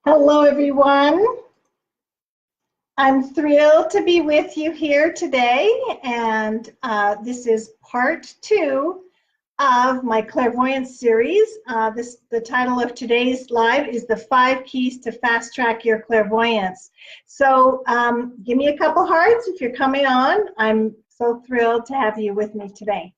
Hello, everyone. I'm thrilled to be with you here today, and this is part 2 of my Clairvoyance series. The title of today's live is The 5 Keys to Fast Track Your Clairvoyance. So give me a couple hearts if you're coming on. I'm so thrilled to have you with me today.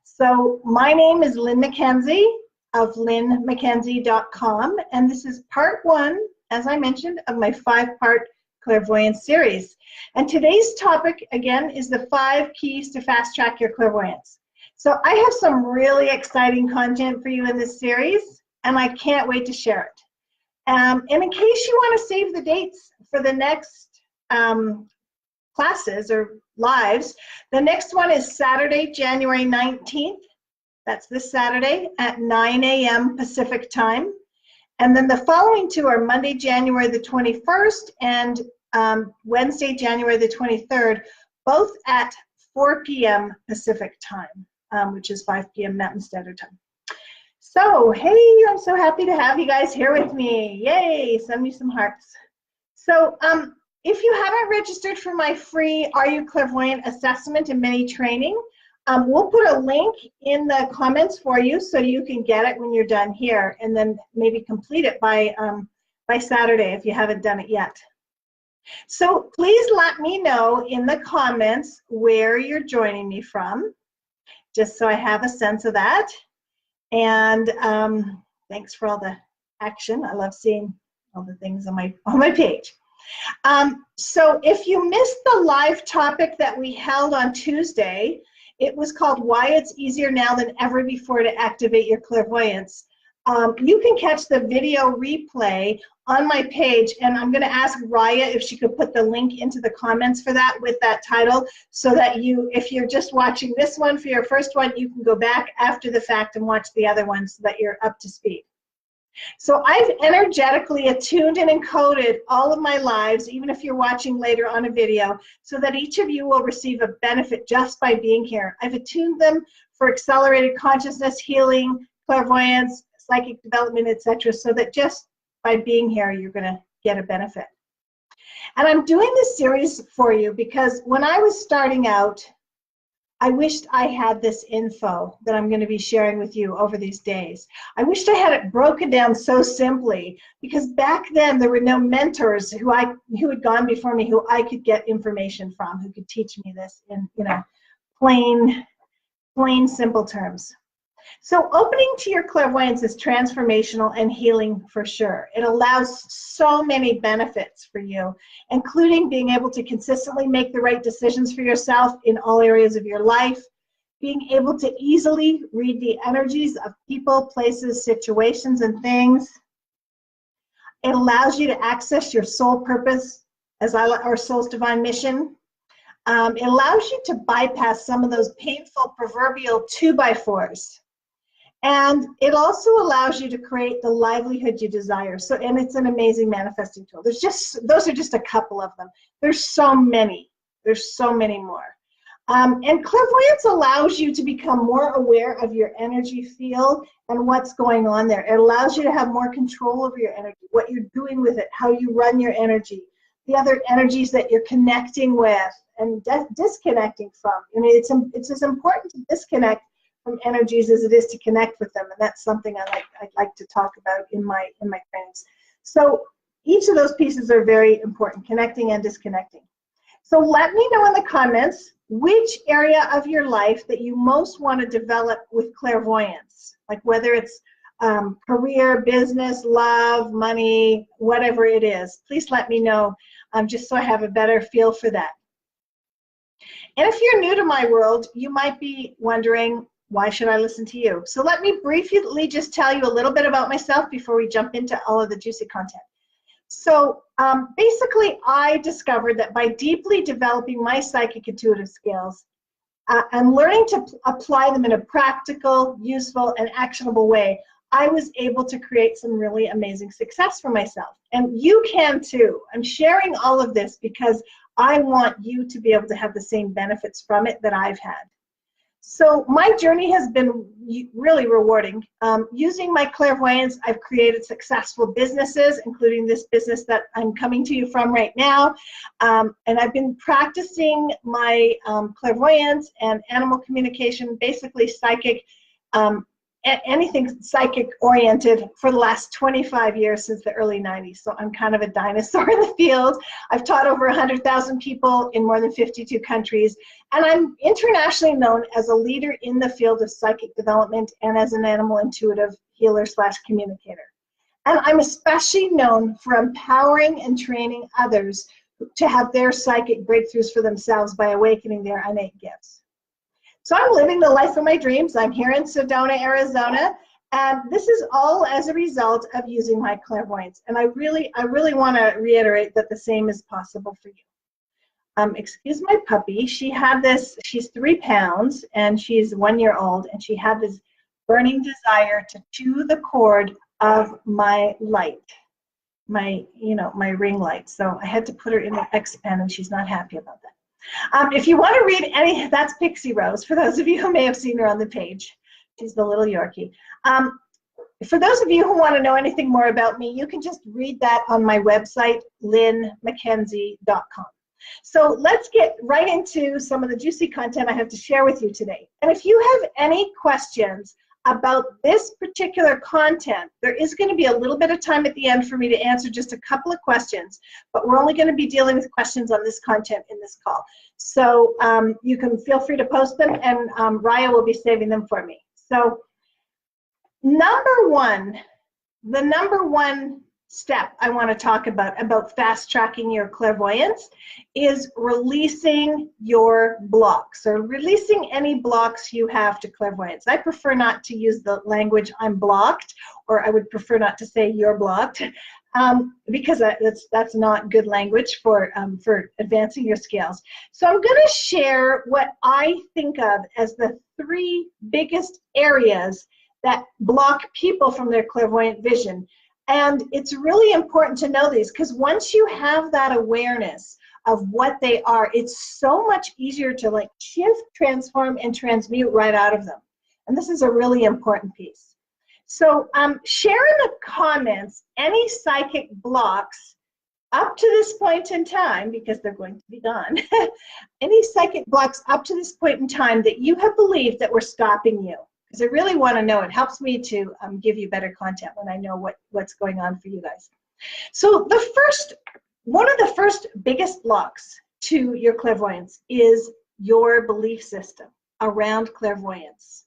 So my name is Lynn McKenzie of lynnmckenzie.com, and this is part 1, as I mentioned, of my 5-part Clairvoyance series. And today's topic, again, is the 5 keys to fast track your clairvoyance. So I have some really exciting content for you in this series, and I can't wait to share it. And in case you want to save the dates for the next classes or lives, the next one is Saturday, January 19th. That's this Saturday at 9 a.m. Pacific time. And then the following 2 are Monday, January the 21st and Wednesday, January the 23rd, both at 4 p.m. Pacific time, which is 5 p.m. Mountain Standard Time. So, hey, I'm so happy to have you guys here with me. Yay, send me some hearts. So, if you haven't registered for my free Are You Clairvoyant assessment and mini training, we'll put a link in the comments for you so you can get it when you're done here, and then maybe complete it by Saturday if you haven't done it yet. So please let me know in the comments where you're joining me from, just so I have a sense of that. And thanks for all the action. I love seeing all the things on my page. So if you missed the live topic that we held on Tuesday, it was called Why It's Easier Now Than Ever Before to Activate Your Clairvoyance. You can catch the video replay on my page, and I'm going to ask Raya if she could put the link into the comments for that with that title, so that if you're just watching this one for your first one, you can go back after the fact and watch the other one so that you're up to speed. So I've energetically attuned and encoded all of my lives, even if you're watching later on a video, so that each of you will receive a benefit just by being here. I've attuned them for accelerated consciousness, healing, clairvoyance, psychic development, etc., so that just by being here, you're going to get a benefit. And I'm doing this series for you because when I was starting out, I wished I had this info that I'm going to be sharing with you over these days. I wished I had it broken down so simply, because back then there were no mentors who had gone before me who I could get information from, who could teach me this in plain simple terms. So opening to your clairvoyance is transformational and healing for sure. It allows so many benefits for you, including being able to consistently make the right decisions for yourself in all areas of your life, being able to easily read the energies of people, places, situations, and things. It allows you to access your soul purpose, or soul's divine mission. It allows you to bypass some of those painful proverbial 2x4s. And it also allows you to create the livelihood you desire. And it's an amazing manifesting tool. Those are just a couple of them. There's so many. There's so many more. And clairvoyance allows you to become more aware of your energy field and what's going on there. It allows you to have more control over your energy, what you're doing with it, how you run your energy, the other energies that you're connecting with and disconnecting from. It's as important to disconnect from energies as it is to connect with them, and that's something I'd like to talk about in my trainings. So each of those pieces are very important, connecting and disconnecting. So let me know in the comments which area of your life that you most want to develop with clairvoyance, like whether it's career, business, love, money, whatever it is. Please let me know, just so I have a better feel for that. And if you're new to my world, you might be wondering, why should I listen to you? So let me briefly just tell you a little bit about myself before we jump into all of the juicy content. So basically, I discovered that by deeply developing my psychic intuitive skills and learning to apply them in a practical, useful, and actionable way, I was able to create some really amazing success for myself. And you can too. I'm sharing all of this because I want you to be able to have the same benefits from it that I've had. So my journey has been really rewarding. Using my clairvoyance, I've created successful businesses, including this business that I'm coming to you from right now. And I've been practicing my clairvoyance and animal communication, basically psychic, anything psychic oriented for the last 25 years, since the early 90s. So I'm kind of a dinosaur in the field. I've taught over 100,000 people in more than 52 countries. And I'm internationally known as a leader in the field of psychic development and as an animal intuitive healer / communicator. And I'm especially known for empowering and training others to have their psychic breakthroughs for themselves by awakening their innate gifts. So I'm living the life of my dreams. I'm here in Sedona, Arizona, and this is all as a result of using my clairvoyance. And I really want to reiterate that the same is possible for you. Excuse my puppy. She's 3 pounds, and she's 1 year old, and she had this burning desire to chew the cord of my light, my ring light. So I had to put her in the X pen, and she's not happy about that. If you want to read that's Pixie Rose, for those of you who may have seen her on the page. She's the little Yorkie. For those of you who want to know anything more about me, you can just read that on my website, lynnmckenzie.com. So let's get right into some of the juicy content I have to share with you today. And if you have any questions about this particular content, there is going to be a little bit of time at the end for me to answer just a couple of questions, but we're only going to be dealing with questions on this content in this call. So you can feel free to post them, and Raya will be saving them for me. So the number one step I want to talk about fast tracking your clairvoyance is releasing your blocks, or releasing any blocks you have to clairvoyance. I prefer not to use the language "I'm blocked," or I would prefer not to say "you're blocked," because that's not good language for advancing your skills. So I'm going to share what I think of as the 3 biggest areas that block people from their clairvoyant vision. And it's really important to know these, because once you have that awareness of what they are, it's so much easier to shift, transform, and transmute right out of them. And this is a really important piece. So share in the comments any psychic blocks up to this point in time, because they're going to be gone, any psychic blocks up to this point in time that you have believed that were stopping you. Because I really want to know. It helps me to give you better content when I know what's going on for you guys. So one of the first biggest blocks to your clairvoyance is your belief system around clairvoyance.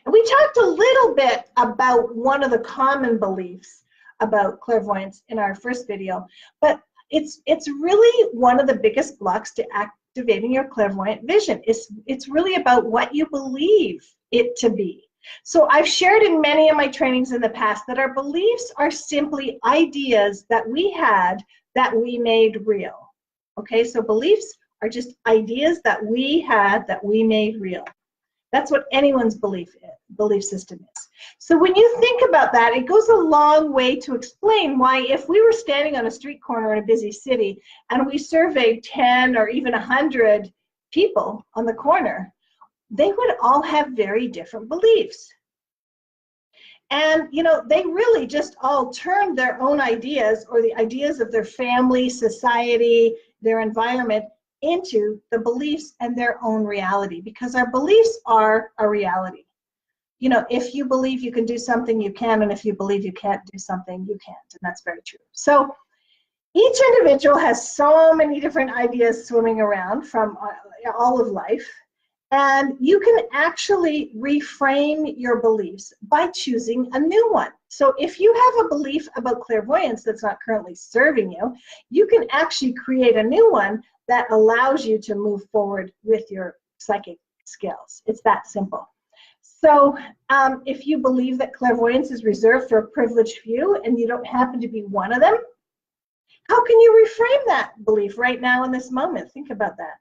And we talked a little bit about one of the common beliefs about clairvoyance in our first video, but it's really one of the biggest blocks to activating your clairvoyant vision. It's really about what you believe it to be. So I've shared in many of my trainings in the past that our beliefs are simply ideas that we had that we made real. Okay, so beliefs are just ideas that we had that we made real. That's what anyone's belief system is. So when you think about that, it goes a long way to explain why, if we were standing on a street corner in a busy city and we surveyed 10 or even 100 people on the corner, they would all have very different beliefs. And, they really just all turned their own ideas, or the ideas of their family, society, their environment, into the beliefs and their own reality, because our beliefs are a reality. If you believe you can do something, you can, and if you believe you can't do something, you can't, and that's very true. So each individual has so many different ideas swimming around from all of life. And you can actually reframe your beliefs by choosing a new one. So if you have a belief about clairvoyance that's not currently serving you, you can actually create a new one that allows you to move forward with your psychic skills. It's that simple. So if you believe that clairvoyance is reserved for a privileged few and you don't happen to be one of them, how can you reframe that belief right now in this moment? Think about that.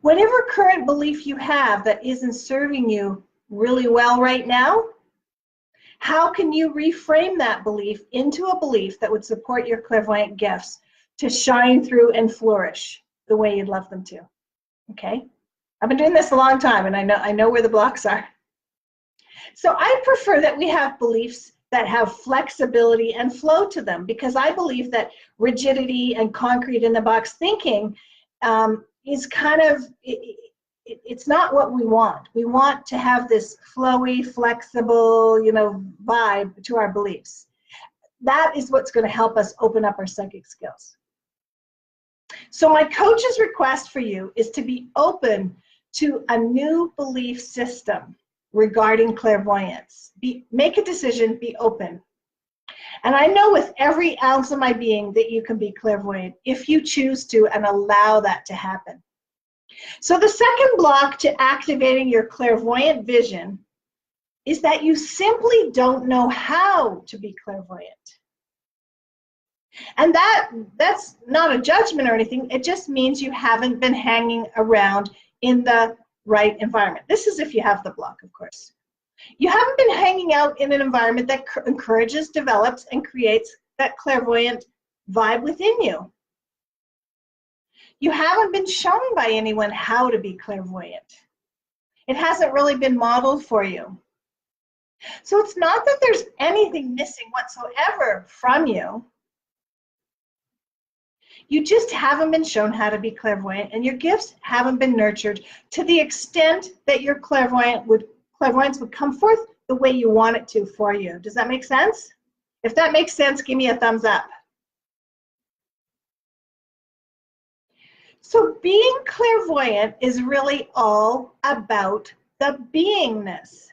Whatever current belief you have that isn't serving you really well right now, how can you reframe that belief into a belief that would support your clairvoyant gifts to shine through and flourish? the way you'd love them to. Okay? I've been doing this a long time, and I know where the blocks are. So I prefer that we have beliefs that have flexibility and flow to them, because I believe that rigidity and concrete in the box thinking is kind of, it's not what we want. We want to have this flowy, flexible, vibe to our beliefs. That is what's going to help us open up our psychic skills. So my coach's request for you is to be open to a new belief system regarding clairvoyance. Make a decision, be open. And I know with every ounce of my being that you can be clairvoyant if you choose to and allow that to happen. So the second block to activating your clairvoyant vision is that you simply don't know how to be clairvoyant. And that's not a judgment or anything. It just means you haven't been hanging around in the right environment. This is if you have the block, of course. You haven't been hanging out in an environment that encourages, develops, and creates that clairvoyant vibe within you. You haven't been shown by anyone how to be clairvoyant. It hasn't really been modeled for you. So it's not that there's anything missing whatsoever from you. You just haven't been shown how to be clairvoyant, and your gifts haven't been nurtured to the extent that your clairvoyance would come forth the way you want it to for you. Does that make sense? If that makes sense, give me a thumbs up. So being clairvoyant is really all about the beingness.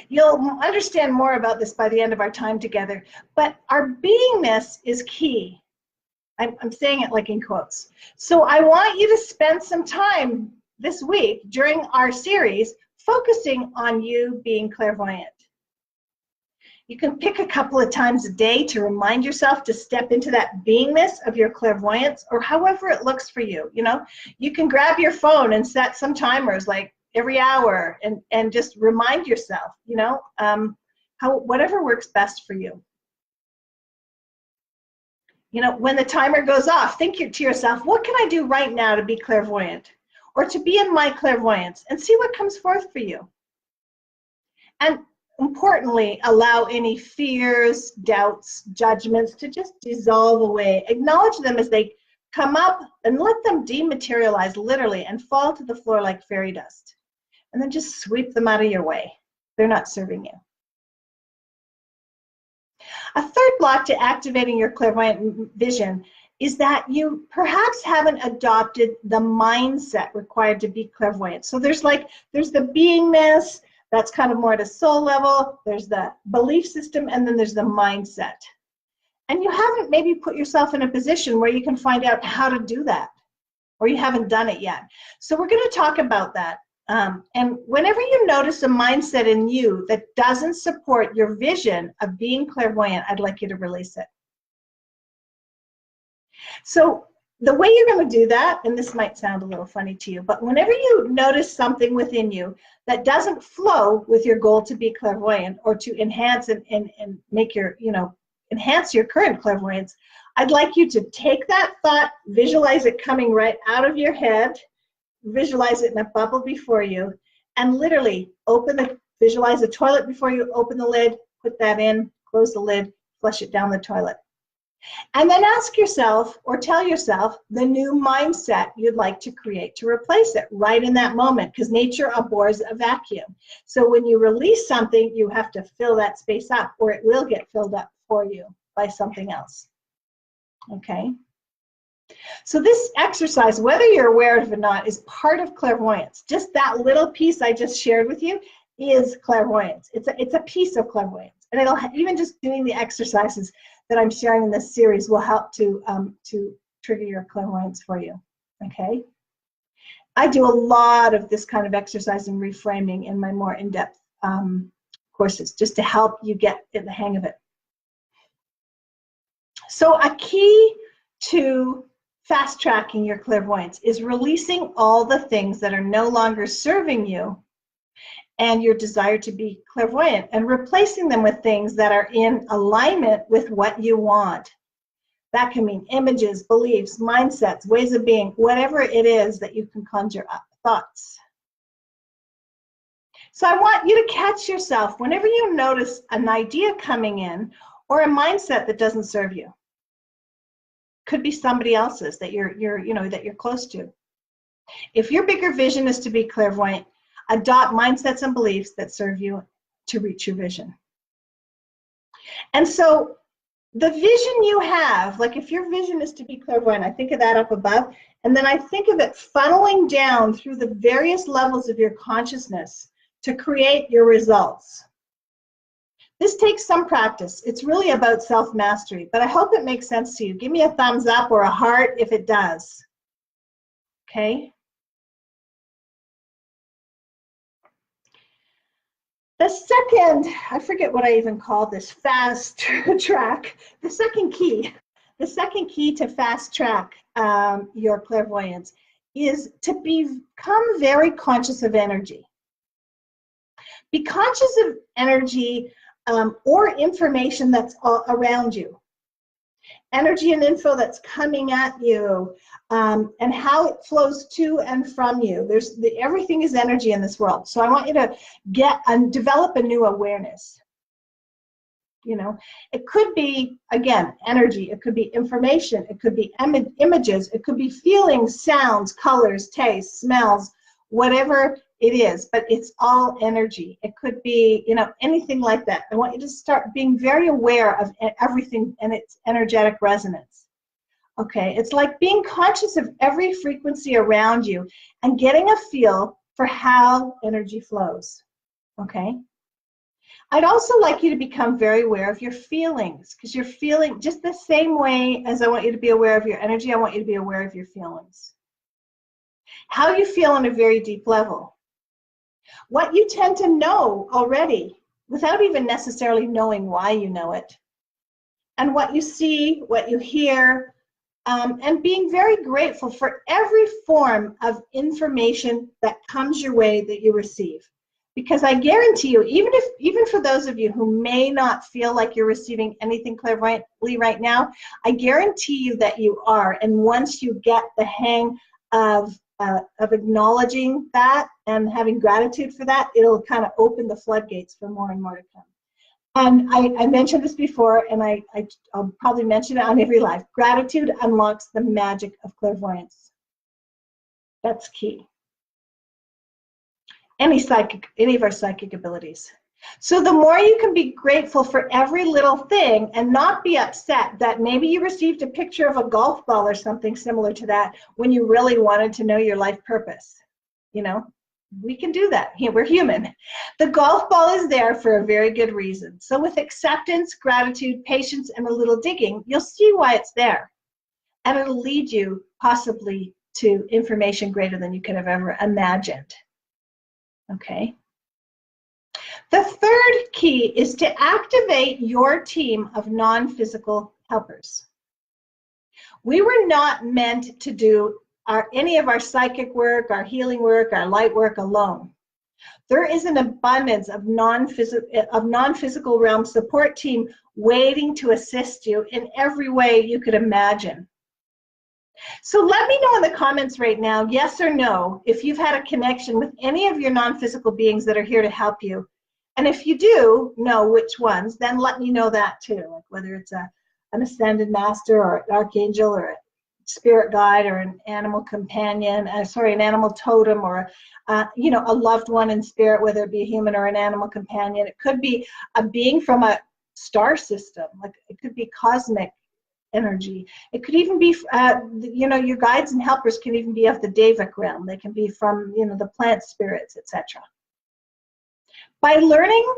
You'll understand more about this by the end of our time together, but our beingness is key. I'm saying it like in quotes. So I want you to spend some time this week during our series focusing on you being clairvoyant. You can pick a couple of times a day to remind yourself to step into that beingness of your clairvoyance, or however it looks for you. You can grab your phone and set some timers like every hour and just remind yourself, whatever works best for you. When the timer goes off, think to yourself, what can I do right now to be clairvoyant or to be in my clairvoyance, and see what comes forth for you. And importantly, allow any fears, doubts, judgments to just dissolve away. Acknowledge them as they come up and let them dematerialize literally and fall to the floor like fairy dust. And then just sweep them out of your way. They're not serving you. A third block to activating your clairvoyant vision is that you perhaps haven't adopted the mindset required to be clairvoyant. So there's the beingness, that's kind of more at a soul level, there's the belief system, and then there's the mindset. And you haven't maybe put yourself in a position where you can find out how to do that, or you haven't done it yet. So we're going to talk about that. And whenever you notice a mindset in you that doesn't support your vision of being clairvoyant, I'd like you to release it. So the way you're going to do that, and this might sound a little funny to you, but whenever you notice something within you that doesn't flow with your goal to be clairvoyant or to enhance and make your, enhance your current clairvoyance, I'd like you to take that thought, visualize it coming right out of your head, visualize it in a bubble before you, and literally visualize the toilet before you open the lid, put that in, close the lid, flush it down the toilet. And then ask yourself or tell yourself the new mindset you'd like to create to replace it right in that moment, because nature abhors a vacuum. So when you release something, you have to fill that space up, or it will get filled up for you by something else. Okay? So this exercise, whether you're aware of it or not, is part of clairvoyance. Just that little piece I just shared with you is clairvoyance. It's a piece of clairvoyance. And even just doing the exercises that I'm sharing in this series will help to trigger your clairvoyance for you. Okay? I do a lot of this kind of exercise and reframing in my more in-depth courses, just to help you get in the hang of it. So a key to fast-tracking your clairvoyance is releasing all the things that are no longer serving you and your desire to be clairvoyant, and replacing them with things that are in alignment with what you want. That can mean images, beliefs, mindsets, ways of being, whatever it is that you can conjure up, thoughts. So I want you to catch yourself whenever you notice an idea coming in or a mindset that doesn't serve you. Could be somebody else's that you're close to. If your bigger vision is to be clairvoyant, adopt mindsets and beliefs that serve you to reach your vision. And so the vision you have, like if your vision is to be clairvoyant, I think of that up above, and then I think of it funneling down through the various levels of your consciousness to create your results. This takes some practice. It's really about self-mastery, but I hope it makes sense to you. Give me a thumbs up or a heart if it does. Okay? The second, I forget what I even called this, fast track. The second key to fast track your clairvoyance is to become very conscious of energy. Be conscious of energy or information that's all around you. Energy and info that's coming at you, and how it flows to and from you. Everything is energy in this world. So I want you to get and develop a new awareness. It could be, again, energy. It could be information. It could be images. It could be feelings, sounds, colors, tastes, smells, whatever it is, but it's all energy. It could be, anything like that. I want you to start being very aware of everything and its energetic resonance. Okay, it's like being conscious of every frequency around you and getting a feel for how energy flows. Okay? I'd also like you to become very aware of your feelings, because you're feeling just the same way as I want you to be aware of your energy, I want you to be aware of your feelings. How you feel on a very deep level. What you tend to know already without even necessarily knowing why you know it. And what you see, what you hear, and being very grateful for every form of information that comes your way that you receive. Because I guarantee you, even for those of you who may not feel like you're receiving anything clairvoyantly right now, I guarantee you that you are. And once you get the hang of acknowledging that and having gratitude for that, it'll kind of open the floodgates for more and more to come. And I mentioned this before, and I'll probably mention it on every live. Gratitude unlocks the magic of clairvoyance. That's key. Any of our psychic abilities. So the more you can be grateful for every little thing and not be upset that maybe you received a picture of a golf ball or something similar to that when you really wanted to know your life purpose. We can do that. We're human. The golf ball is there for a very good reason. So with acceptance, gratitude, patience, and a little digging, you'll see why it's there. And it'll lead you possibly to information greater than you could have ever imagined. Okay. The third key is to activate your team of non-physical helpers. We were not meant to do any of our psychic work, our healing work, our light work alone. There is an abundance of non-physical realm support team waiting to assist you in every way you could imagine. So let me know in the comments right now, yes or no, if you've had a connection with any of your non-physical beings that are here to help you. And if you do know which ones, then let me know that too, like whether it's an ascended master or an archangel or a spirit guide or an animal companion, an animal totem, or a loved one in spirit, whether it be a human or an animal companion. It could be a being from a star system, like it could be cosmic energy. It could even be, your guides and helpers can even be of the Devic realm. They can be from, the plant spirits, etc. By learning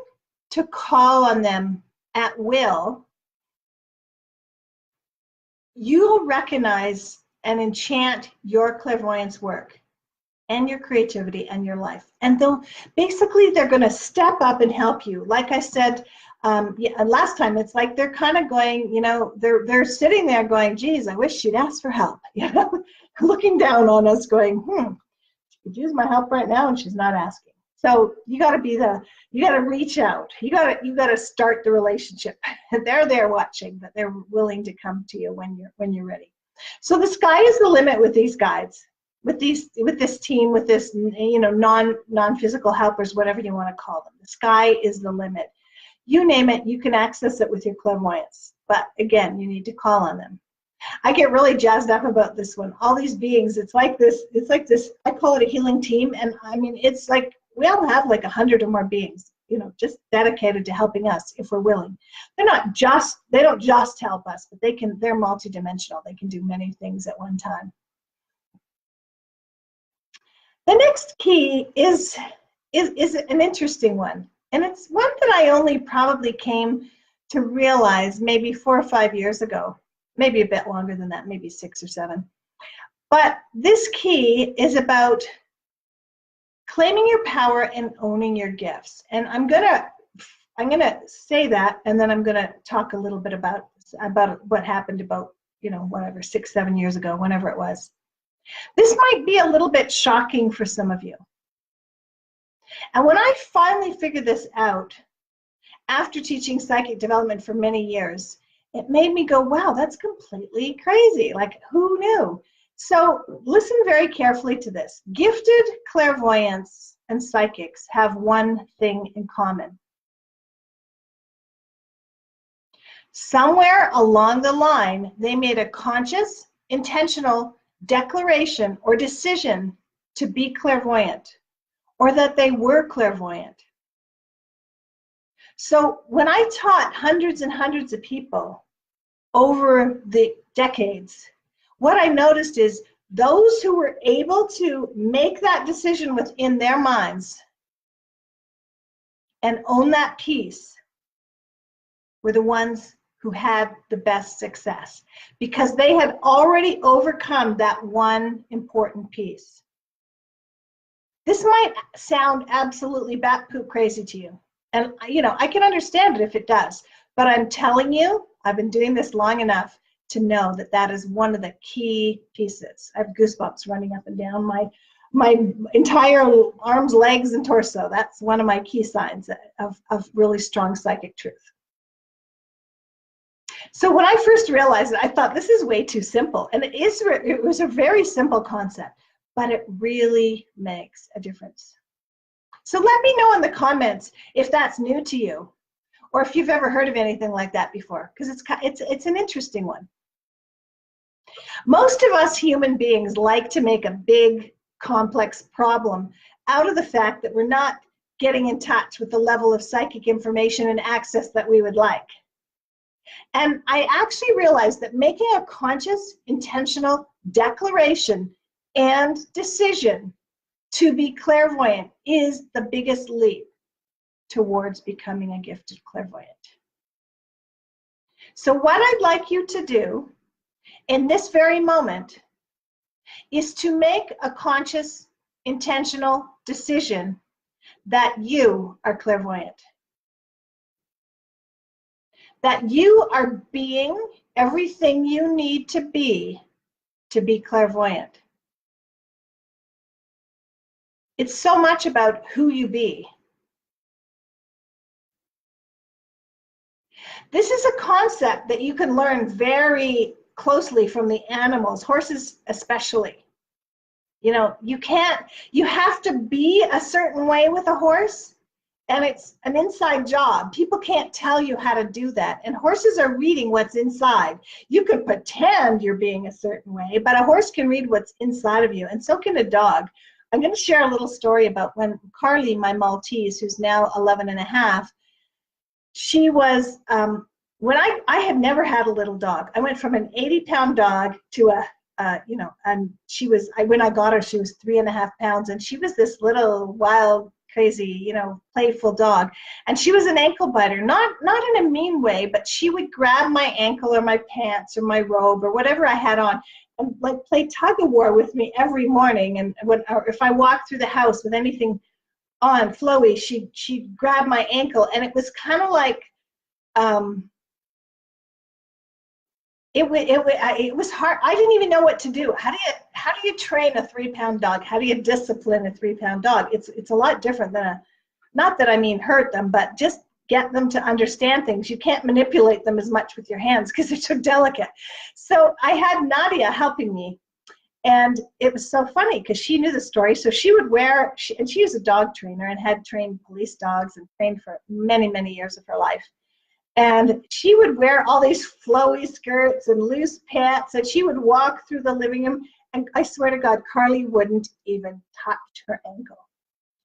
to call on them at will, you'll recognize and enchant your clairvoyance work and your creativity and your life. And they're going to step up and help you. Like I said last time, it's like they're kind of going, they're sitting there going, geez, I wish she'd ask for help. Looking down on us going, she could use my help right now and she's not asking. So you got to reach out. You got to start the relationship. They're there watching, but they're willing to come to you when you're ready. So the sky is the limit with these guides, with this team, with this, non-physical helpers, whatever you want to call them. The sky is the limit. You name it, you can access it with your clairvoyance. But again, you need to call on them. I get really jazzed up about this one. All these beings, it's like this, I call it a healing team. And I mean, it's like, we all have like 100 or more beings, just dedicated to helping us if we're willing. They don't just help us, but they're multidimensional. They can do many things at one time. The next key is an interesting one. And it's one that I only probably came to realize maybe 4 or 5 years ago, maybe a bit longer than that, maybe 6 or 7. But this key is about claiming your power and owning your gifts. And I'm gonna say that, and then I'm gonna talk a little bit about what happened about 6, 7 years ago, whenever it was. This might be a little bit shocking for some of you. And when I finally figured this out, after teaching psychic development for many years, it made me go, wow, that's completely crazy. Like, who knew? So listen very carefully to this. Gifted clairvoyants and psychics have one thing in common. Somewhere along the line, they made a conscious, intentional declaration or decision to be clairvoyant, or that they were clairvoyant. So when I taught hundreds and hundreds of people over the decades, what I noticed is those who were able to make that decision within their minds and own that piece were the ones who had the best success, because they had already overcome that one important piece. This might sound absolutely bat-poop crazy to you. And I can understand it if it does, but I'm telling you, I've been doing this long enough to know that that is one of the key pieces. I have goosebumps running up and down my entire arms, legs, and torso. That's one of my key signs of really strong psychic truth. So when I first realized it, I thought, this is way too simple. And it was a very simple concept, but it really makes a difference. So let me know in the comments if that's new to you, or if you've ever heard of anything like that before, because it's an interesting one. Most of us human beings like to make a big, complex problem out of the fact that we're not getting in touch with the level of psychic information and access that we would like. And I actually realized that making a conscious, intentional declaration and decision to be clairvoyant is the biggest leap towards becoming a gifted clairvoyant. So what I'd like you to do in this very moment is to make a conscious, intentional decision that you are clairvoyant. That you are being everything you need to be clairvoyant. It's so much about who you be. This is a concept that you can learn very closely from the animals, horses especially. You have to be a certain way with a horse, and it's an inside job. People can't tell you how to do that. And horses are reading what's inside. You can pretend you're being a certain way, but a horse can read what's inside of you, and so can a dog. I'm going to share a little story about when Carly, my Maltese, who's now 11 and a half, she was, when I had never had a little dog. I went from an 80-pound dog to and she was, when I got her, she was 3.5 pounds, and she was this little wild, crazy, playful dog. And she was an ankle biter, not in a mean way, but she would grab my ankle or my pants or my robe or whatever I had on and like play tug of war with me every morning. And or if I walked through the house with anything on flowy, she'd grab my ankle, and it was kind of like it was hard. I didn't even know what to do. How do you train a 3-pound dog? How do you discipline a 3-pound dog? It's a lot different than not that I mean hurt them, but just get them to understand things. You can't manipulate them as much with your hands because they're so delicate. So I had Nadia helping me, and it was so funny because she knew the story. So she would wear, and she was a dog trainer and had trained police dogs and trained for many, many years of her life. And she would wear all these flowy skirts and loose pants, and she would walk through the living room, and I swear to God, Carly wouldn't even touch her ankle.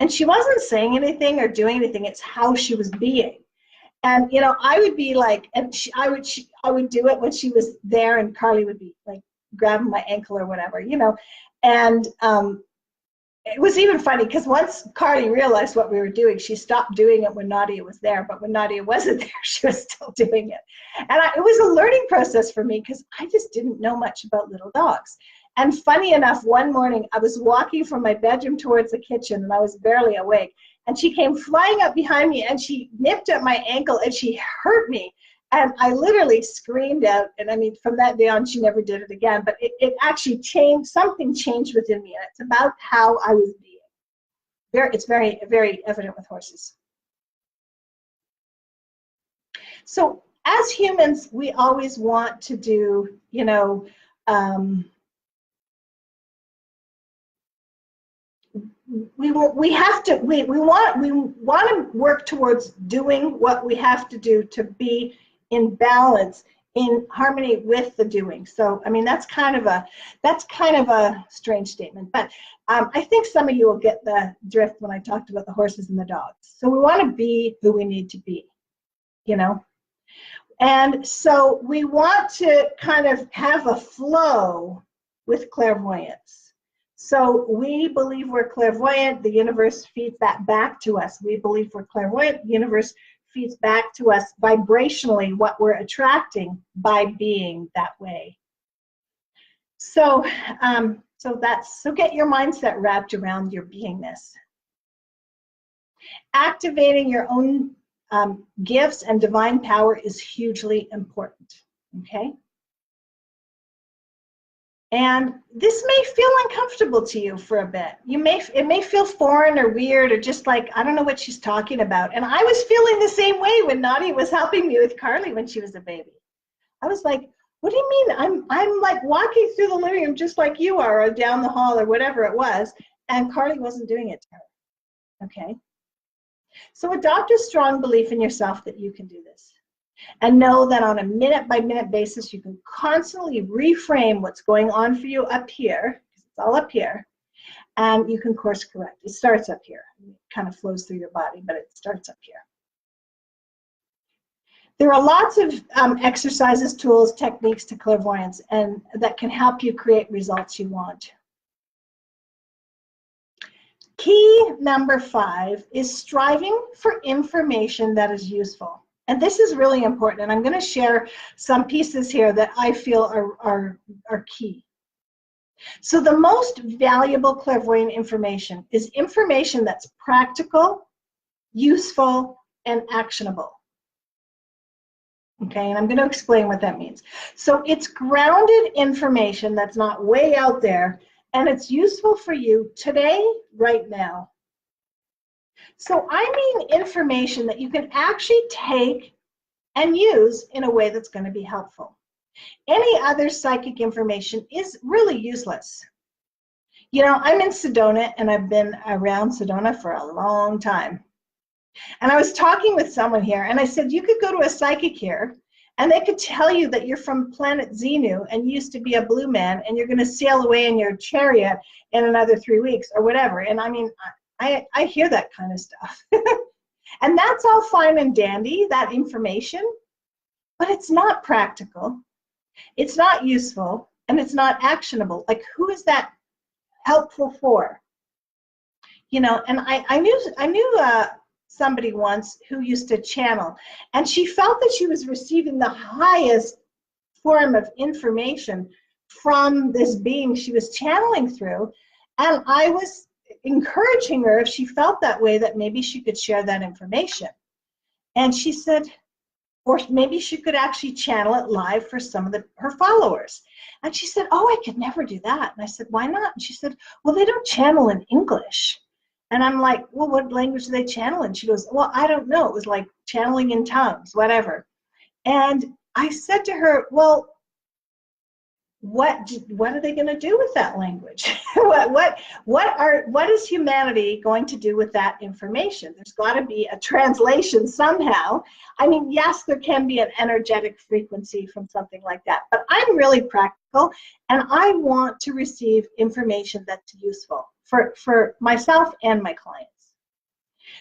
And she wasn't saying anything or doing anything. It's how she was being. And, you know, I would be like, and I would do it when she was there, and Carly would be like grabbing my ankle or whatever, you know. And it was even funny because once Carly realized what we were doing, she stopped doing it when Nadia was there. But when Nadia wasn't there, she was still doing it. And it was a learning process for me because I just didn't know much about little dogs. And funny enough, one morning I was walking from my bedroom towards the kitchen and I was barely awake. And she came flying up behind me and she nipped at my ankle and she hurt me. And I literally screamed out. And I mean, from that day on, she never did it again. But it actually changed, something changed within me. And it's about how I was being. It's very, very evident with horses. So as humans, we always want to do, you know, we want to work towards doing what we have to do to be in balance, in harmony with the doing. So I mean, that's kind of a strange statement, but I think some of you will get the drift when I talked about the horses and the dogs. So we want to be who we need to be, you know. And so we want to kind of have a flow with clairvoyance. So we believe we're clairvoyant, the universe feeds that back to us. We believe we're clairvoyant, the universe feeds back to us vibrationally what we're attracting by being that way. So get your mindset wrapped around your beingness. Activating your own gifts and divine power is hugely important, okay? And this may feel uncomfortable to you for a bit. It may feel foreign or weird or just like, I don't know what she's talking about. And I was feeling the same way when Nadia was helping me with Carly when she was a baby. I was like, what do you mean? I'm like walking through the living room just like you are, or down the hall or whatever it was, and Carly wasn't doing it to her, okay? So adopt a strong belief in yourself that you can do this. And know that on a minute-by-minute basis, you can constantly reframe what's going on for you up here, because it's all up here, and you can course correct. It starts up here. It kind of flows through your body, but it starts up here. There are lots of exercises, tools, techniques to clairvoyance, and that can help you create results you want. Key number 5 is striving for information that is useful. And this is really important, and I'm going to share some pieces here that I feel are key. So the most valuable clairvoyant information is information that's practical, useful, and actionable. Okay, and I'm going to explain what that means. So it's grounded information that's not way out there, and it's useful for you today, right now. So I mean information that you can actually take and use in a way that's going to be helpful. Any other psychic information is really useless. You know, I'm in Sedona, and I've been around Sedona for a long time. And I was talking with someone here, and I said, you could go to a psychic here, and they could tell you that you're from planet Xenu and used to be a blue man, and you're going to sail away in your chariot in another 3 weeks or whatever. And I mean, I hear that kind of stuff. And that's all fine and dandy, that information, but it's not practical, it's not useful, and it's not actionable. Like, who is that helpful for? You know, and I knew somebody once who used to channel, and she felt that she was receiving the highest form of information from this being she was channeling through, and I was encouraging her, if she felt that way, that maybe she could share that information. And she said, or maybe she could actually channel it live for some of her followers. And she said, oh, I could never do that. And I said, why not? And she said, well, they don't channel in English. And I'm like, well, what language do they channel in? She goes, well, I don't know. It was like channeling in tongues, whatever. And I said to her, well, what are they going to do with that language? what is humanity going to do with that information? There's got to be a translation somehow. I mean, yes, there can be an energetic frequency from something like that, but I'm really practical, and I want to receive information that's useful for myself and my clients.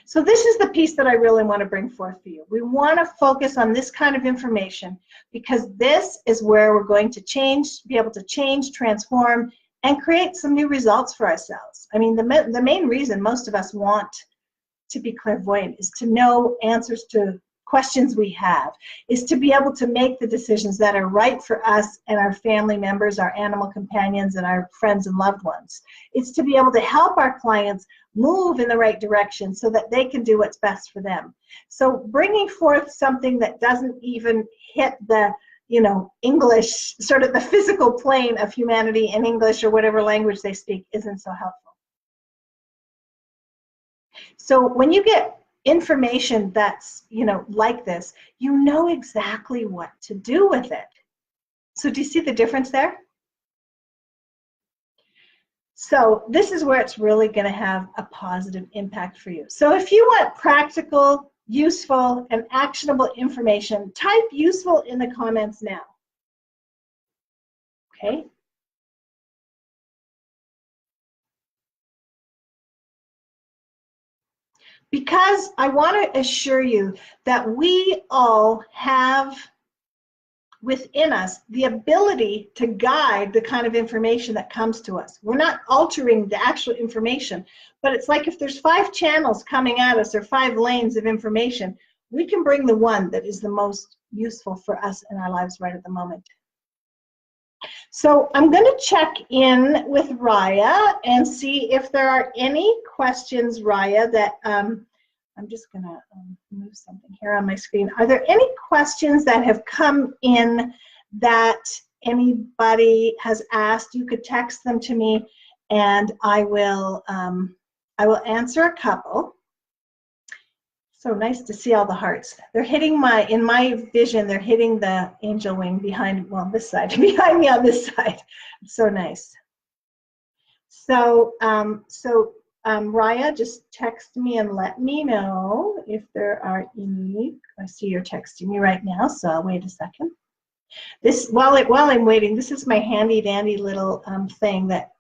So this is the piece that I really want to bring forth for you. We want to focus on this kind of information because this is where we're going to be able to change, transform, and create some new results for ourselves. I mean, the main reason most of us want to be clairvoyant is to know answers to questions we have, is to be able to make the decisions that are right for us and our family members, our animal companions, and our friends and loved ones. It's to be able to help our clients move in the right direction so that they can do what's best for them. So bringing forth something that doesn't even hit the, English, sort of the physical plane of humanity in English or whatever language they speak isn't so helpful. So when you get information that's, like this, you know exactly what to do with it. So do you see the difference there? So this is where it's really going to have a positive impact for you. So if you want practical, useful, and actionable information, type useful in the comments now. Okay? Because I want to assure you that we all have within us the ability to guide the kind of information that comes to us. We're not altering the actual information, but it's like if there's 5 channels coming at us or 5 lanes of information, we can bring the one that is the most useful for us in our lives right at the moment. So I'm going to check in with Raya and see if there are any questions, Raya, that I'm just going to move something here on my screen. Are there any questions that have come in that anybody has asked? You could text them to me, and I will answer a couple. So nice to see all the hearts. They're hitting in my vision, they're hitting the angel wing behind, well, this side, behind me on this side. So nice. So, Raya, just text me and let me know if there are any. I see you're texting me right now, so I'll wait a second. While I'm waiting, this is my handy dandy little thing that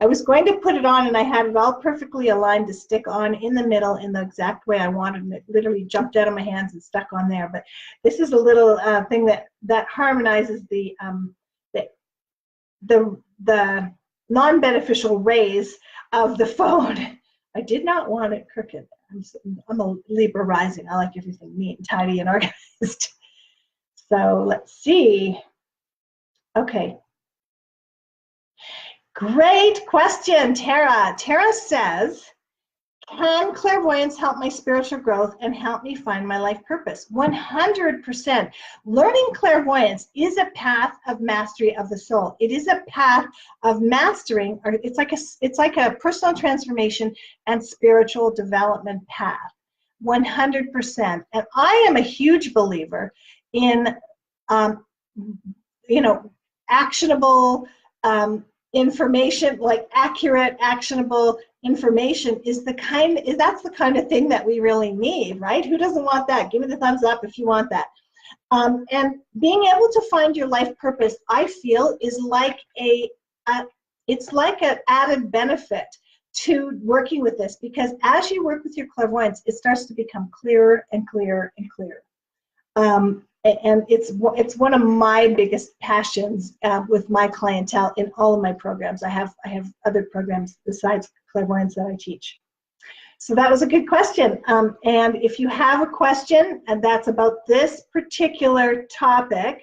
I was going to put it on, and I had it all perfectly aligned to stick on in the middle in the exact way I wanted, and it literally jumped out of my hands and stuck on there. But this is a little thing that harmonizes the non-beneficial rays of the phone. I did not want it crooked. I'm a Libra rising. I like everything neat and tidy and organized. So let's see. Okay. Great question, Tara. Tara says, can clairvoyance help my spiritual growth and help me find my life purpose? 100%. Learning clairvoyance is a path of mastery of the soul. It is a path of mastering, or it's like a personal transformation and spiritual development path. 100%. And I am a huge believer in, actionable information, like accurate, actionable information that's the kind of thing that we really need, right? Who doesn't want that? Give me the thumbs up if you want that. And being able to find your life purpose, I feel, is like it's like an added benefit to working with this, because as you work with your clairvoyance, it starts to become clearer and clearer and clearer. And it's one of my biggest passions with my clientele in all of my programs. I have other programs besides clairvoyance that I teach. So that was a good question. And if you have a question and that's about this particular topic,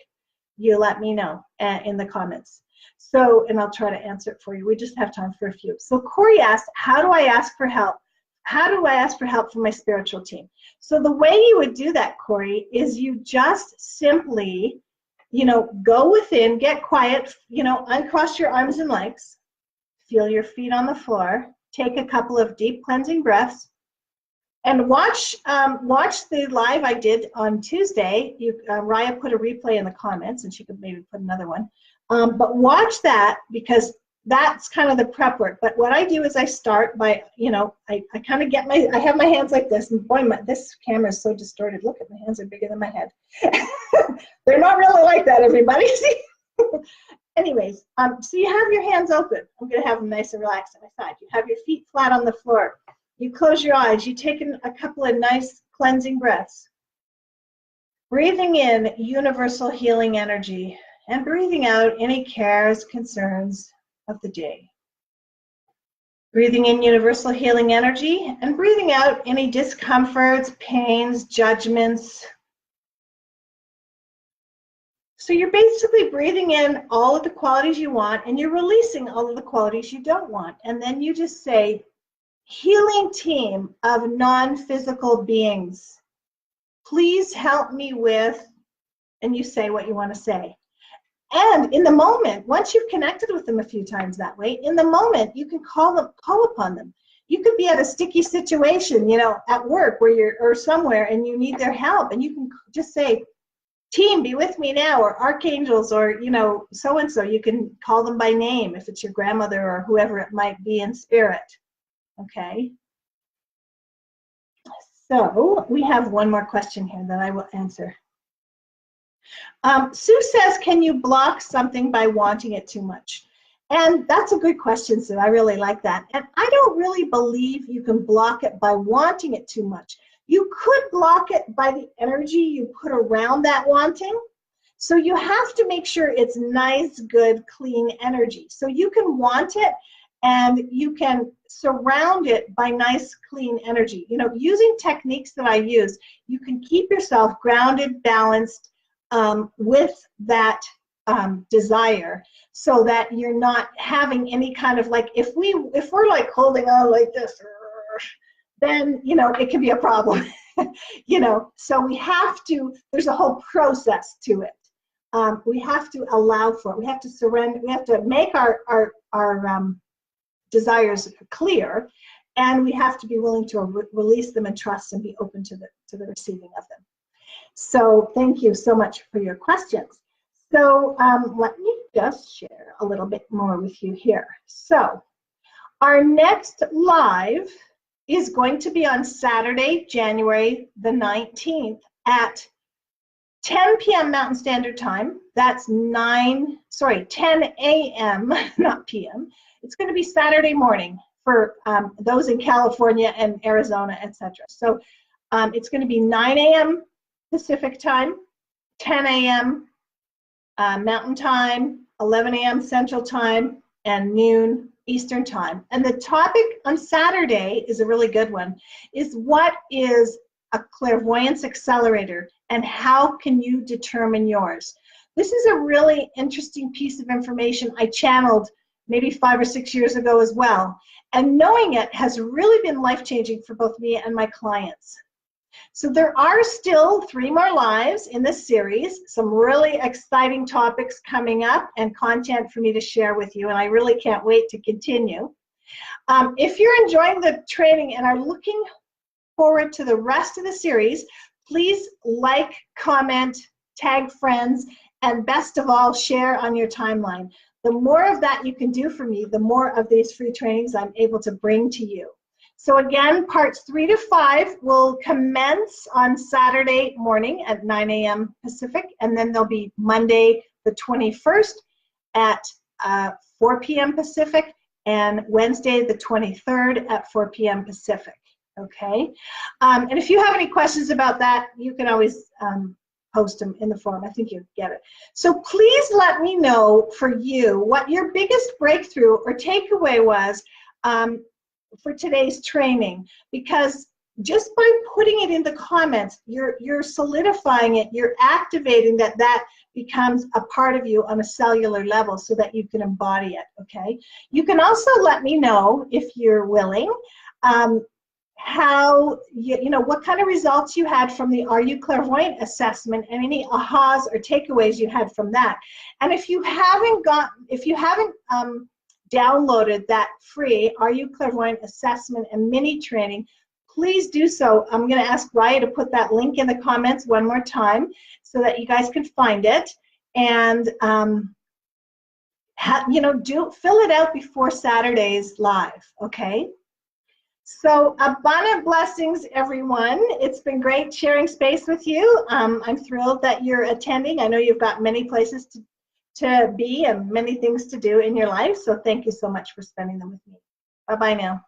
you let me know in the comments. So, and I'll try to answer it for you. We just have time for a few. So Corey asked, how do I ask for help how do I ask for help from my spiritual team? So the way you would do that, Corey, is you just simply, go within, get quiet, uncross your arms and legs, feel your feet on the floor, take a couple of deep cleansing breaths, and watch the live I did on Tuesday. Raya put a replay in the comments, and she could maybe put another one. But watch that, because that's kind of the prep work. But what I do is I start by, I kind of I have my hands like this, and boy, this camera is so distorted. Look at my hands are bigger than my head. They're not really like that, everybody. Anyways, so you have your hands open. I'm going to have them nice and relaxed on my side. You have your feet flat on the floor. You close your eyes. You take a couple of nice cleansing breaths. Breathing in universal healing energy, and breathing out any cares, concerns of the day. Breathing in universal healing energy, and breathing out any discomforts, pains, judgments. So you're basically breathing in all of the qualities you want, and you're releasing all of the qualities you don't want. And then you just say, healing team of non-physical beings, please help me with, and you say what you want to say. And in the moment, once you've connected with them a few times that way, in the moment, you can call upon them. You could be at a sticky situation, at work or somewhere, and you need their help, and you can just say, team, be with me now, or archangels, or, so-and-so. You can call them by name if it's your grandmother or whoever it might be in spirit. Okay. So we have one more question here that I will answer. Sue says, can you block something by wanting it too much? And that's a good question, Sue. I really like that. And I don't really believe you can block it by wanting it too much. You could block it by the energy you put around that wanting. So you have to make sure it's nice, good, clean energy. So you can want it, and you can surround it by nice, clean energy. Using techniques that I use, you can keep yourself grounded, balanced, with that desire, so that you're not having any kind of, like, if we're like holding on like this, then it can be a problem. So we have to, there's a whole process to it. We have to allow for it. We have to surrender. We have to make our desires clear, and we have to be willing to release them and trust and be open to the receiving of them. So thank you so much for your questions. So let me just share a little bit more with you here. So our next live is going to be on Saturday, January the 19th at 10 p.m. Mountain Standard Time. That's 10 a.m., not p.m. It's going to be Saturday morning for those in California and Arizona, etc. So it's going to be 9 a.m. Pacific Time, 10 a.m. Mountain Time, 11 a.m. Central Time, and noon Eastern Time. And the topic on Saturday is a really good one, is what is a clairvoyance accelerator and how can you determine yours? This is a really interesting piece of information I channeled maybe 5 or 6 years ago as well. And knowing it has really been life-changing for both me and my clients. So there are still 3 more lives in this series, some really exciting topics coming up and content for me to share with you, and I really can't wait to continue. If you're enjoying the training and are looking forward to the rest of the series, please like, comment, tag friends, and best of all, share on your timeline. The more of that you can do for me, the more of these free trainings I'm able to bring to you. So again, parts 3 to 5 will commence on Saturday morning at 9 a.m. Pacific, and then there'll be Monday the 21st at 4 p.m. Pacific, and Wednesday the 23rd at 4 p.m. Pacific. Okay? And if you have any questions about that, you can always post them in the forum. I think you get it. So please let me know for you what your biggest breakthrough or takeaway was for today's training, because just by putting it in the comments, you're solidifying it, you're activating that becomes a part of you on a cellular level so that you can embody it, okay? You can also let me know, if you're willing, how, you know, what kind of results you had from the Are You Clairvoyant assessment, and any ahas or takeaways you had from that. And if you haven't downloaded that free Are You Clairvoyant assessment and mini training, please do so. I'm going to ask Raya to put that link in the comments one more time so that you guys can find it. And you know, fill it out before Saturday's live, okay? So abundant blessings, everyone. It's been great sharing space with you. I'm thrilled that you're attending. I know you've got many places to be and many things to do in your life, so thank you so much for spending them with me. Bye-bye now.